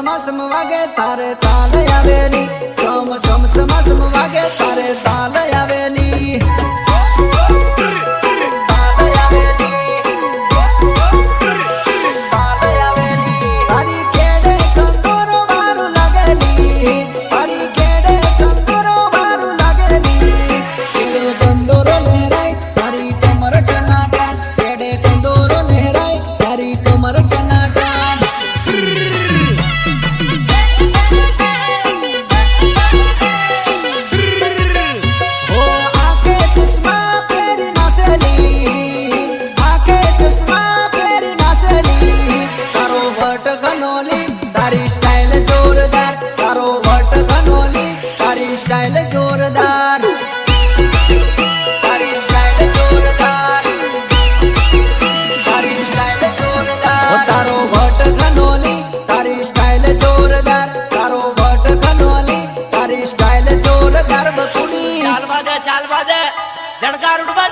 સમ વાગે તારે તાલ આવેલી સમ વાગે તારે તાલ આવેલી स्टाइल जोरदार तारी स्टाइल जोरदार तारी स्टाइल जोरदार तारो वट घनोली तारी स्टाइल जोरदार तारो वट घनोली तारी स्टाइल जोरदार बकुड़ी चाल बादे जड़कार उड़वा